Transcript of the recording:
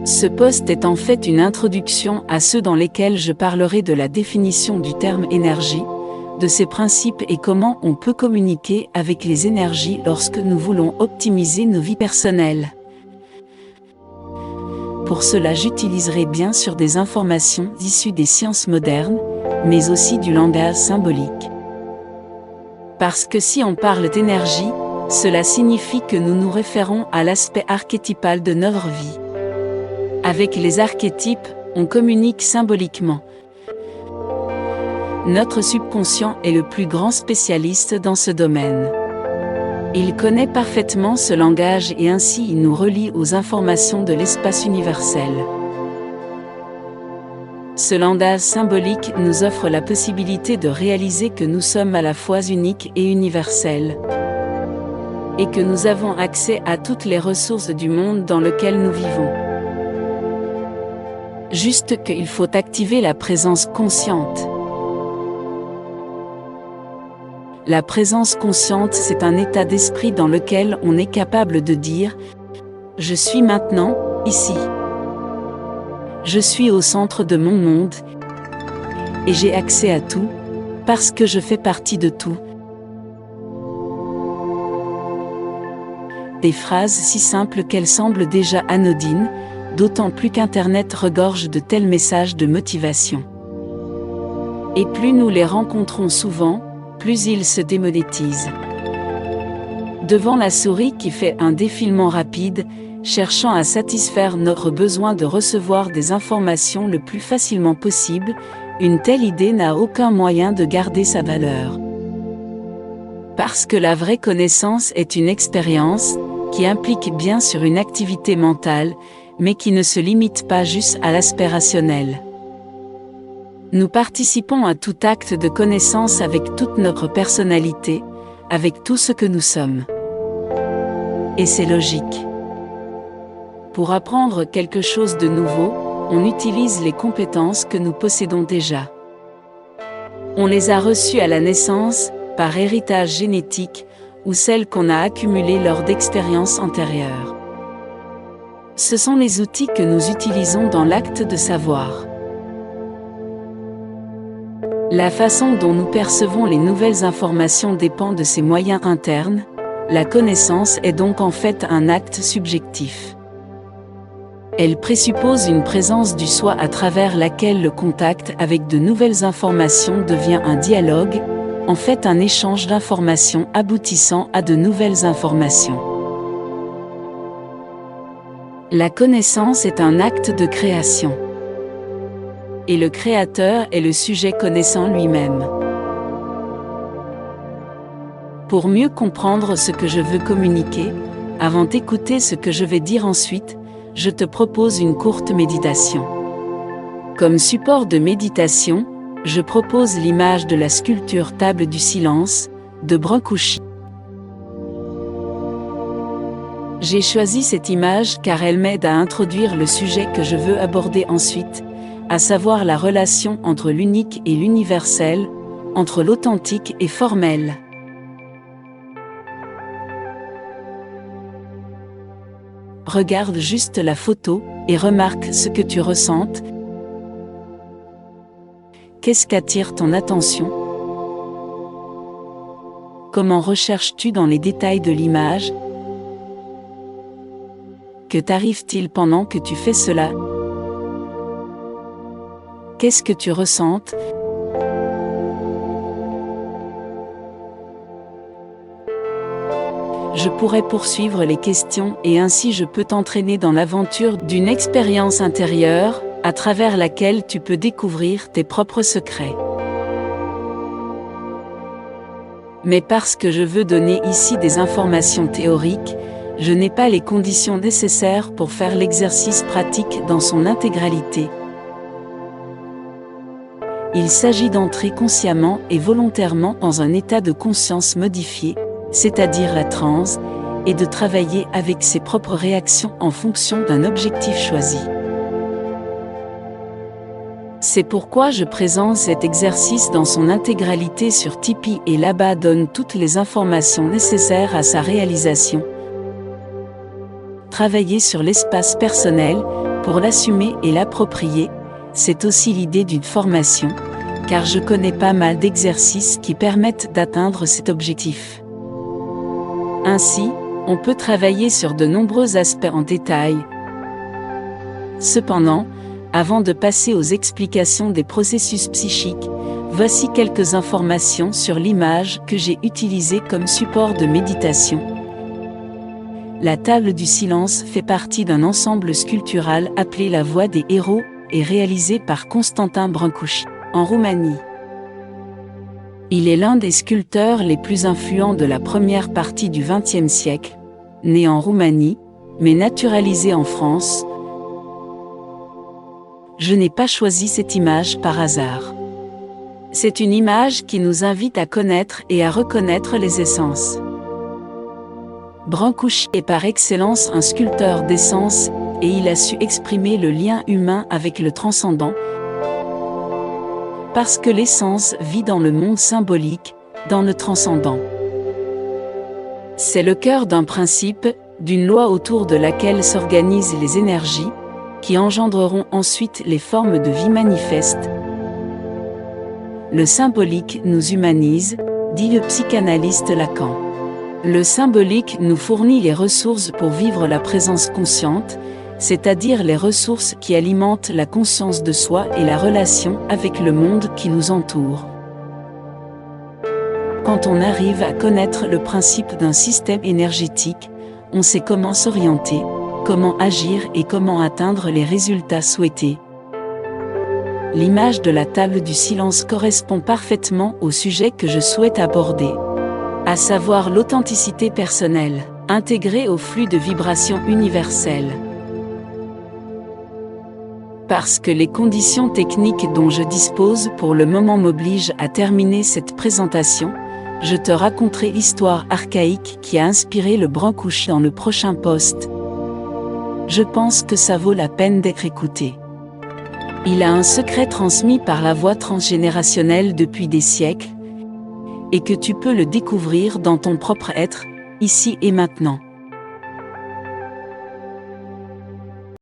Ce post est en fait une introduction à ceux dans lesquels je parlerai de la définition du terme énergie, de ses principes et comment on peut communiquer avec les énergies lorsque nous voulons optimiser nos vies personnelles. Pour cela, j'utiliserai bien sûr des informations issues des sciences modernes, mais aussi du langage symbolique. Parce que si on parle d'énergie, cela signifie que nous nous référons à l'aspect archétypal de notre vie. Avec les archétypes, on communique symboliquement. Notre subconscient est le plus grand spécialiste dans ce domaine. Il connaît parfaitement ce langage et ainsi il nous relie aux informations de l'espace universel. Ce langage symbolique nous offre la possibilité de réaliser que nous sommes à la fois uniques et universels, et que nous avons accès à toutes les ressources du monde dans lequel nous vivons. Juste qu'il faut activer la présence consciente. La présence consciente, c'est un état d'esprit dans lequel on est capable de dire « Je suis maintenant, ici. Je suis au centre de mon monde, et j'ai accès à tout, parce que je fais partie de tout. » Des phrases si simples qu'elles semblent déjà anodines, d'autant plus qu'Internet regorge de tels messages de motivation. Et plus nous les rencontrons souvent, plus ils se démonétisent. Devant la souris qui fait un défilement rapide, cherchant à satisfaire notre besoin de recevoir des informations le plus facilement possible, une telle idée n'a aucun moyen de garder sa valeur. Parce que la vraie connaissance est une expérience, qui implique bien sûr une activité mentale, mais qui ne se limite pas juste à l'aspect rationnel. Nous participons à tout acte de connaissance avec toute notre personnalité, avec tout ce que nous sommes. Et c'est logique. Pour apprendre quelque chose de nouveau, on utilise les compétences que nous possédons déjà. On les a reçues à la naissance, par héritage génétique, ou celles qu'on a accumulées lors d'expériences antérieures. Ce sont les outils que nous utilisons dans l'acte de savoir. La façon dont nous percevons les nouvelles informations dépend de ces moyens internes. La connaissance est donc en fait un acte subjectif. Elle présuppose une présence du soi à travers laquelle le contact avec de nouvelles informations devient un dialogue, en fait un échange d'informations aboutissant à de nouvelles informations. La connaissance est un acte de création. Et le créateur est le sujet connaissant lui-même. Pour mieux comprendre ce que je veux communiquer, avant d'écouter ce que je vais dire ensuite, je te propose une courte méditation. Comme support de méditation, je propose l'image de la sculpture Table du Silence, de Brancusi. J'ai choisi cette image car elle m'aide à introduire le sujet que je veux aborder ensuite, à savoir la relation entre l'unique et l'universel, entre l'authentique et formel. Regarde juste la photo et remarque ce que tu ressentes. Qu'est-ce qu'attire ton attention? Comment recherches-tu dans les détails de l'image? Que t'arrive-t-il pendant que tu fais cela? Qu'est-ce que tu ressentes? Je pourrais poursuivre les questions et ainsi je peux t'entraîner dans l'aventure d'une expérience intérieure, à travers laquelle tu peux découvrir tes propres secrets. Mais parce que je veux donner ici des informations théoriques, je n'ai pas les conditions nécessaires pour faire l'exercice pratique dans son intégralité. Il s'agit d'entrer consciemment et volontairement dans un état de conscience modifié, c'est-à-dire la transe, et de travailler avec ses propres réactions en fonction d'un objectif choisi. C'est pourquoi je présente cet exercice dans son intégralité sur Tipeee et là-bas donne toutes les informations nécessaires à sa réalisation. Travailler sur l'espace personnel, Pour l'assumer et l'approprier, c'est aussi l'idée d'une formation, car je connais pas mal d'exercices qui permettent d'atteindre cet objectif. Ainsi, on peut travailler sur de nombreux aspects en détail. Cependant, avant de passer aux explications des processus psychiques, voici quelques informations sur l'image que j'ai utilisée comme support de méditation. La table du silence fait partie d'un ensemble sculptural appelé La Voix des héros et réalisé par Constantin Brâncuși, en Roumanie. Il est l'un des sculpteurs les plus influents de la première partie du XXe siècle, né en Roumanie, mais naturalisé en France. Je n'ai pas choisi cette image par hasard. C'est une image qui nous invite à connaître et à reconnaître les essences. Brâncuși est par excellence un sculpteur d'essence, et il a su exprimer le lien humain avec le transcendant, parce que l'essence vit dans le monde symbolique, dans le transcendant. C'est le cœur d'un principe, d'une loi autour de laquelle s'organisent les énergies, qui engendreront ensuite les formes de vie manifestes. Le symbolique nous humanise, dit le psychanalyste Lacan. Le symbolique nous fournit les ressources pour vivre la présence consciente, c'est-à-dire les ressources qui alimentent la conscience de soi et la relation avec le monde qui nous entoure. Quand on arrive à connaître le principe d'un système énergétique, on sait comment s'orienter, comment agir et comment atteindre les résultats souhaités. L'image de la table du silence correspond parfaitement au sujet que je souhaite aborder, à savoir l'authenticité personnelle, intégrée au flux de vibrations universelles. Parce que les conditions techniques dont je dispose pour le moment m'obligent à terminer cette présentation, je te raconterai l'histoire archaïque qui a inspiré le Brâncuși dans le prochain post. Je pense que ça vaut la peine d'être écouté. Il a un secret transmis par la voie transgénérationnelle depuis des siècles, et que tu peux le découvrir dans ton propre être, ici et maintenant.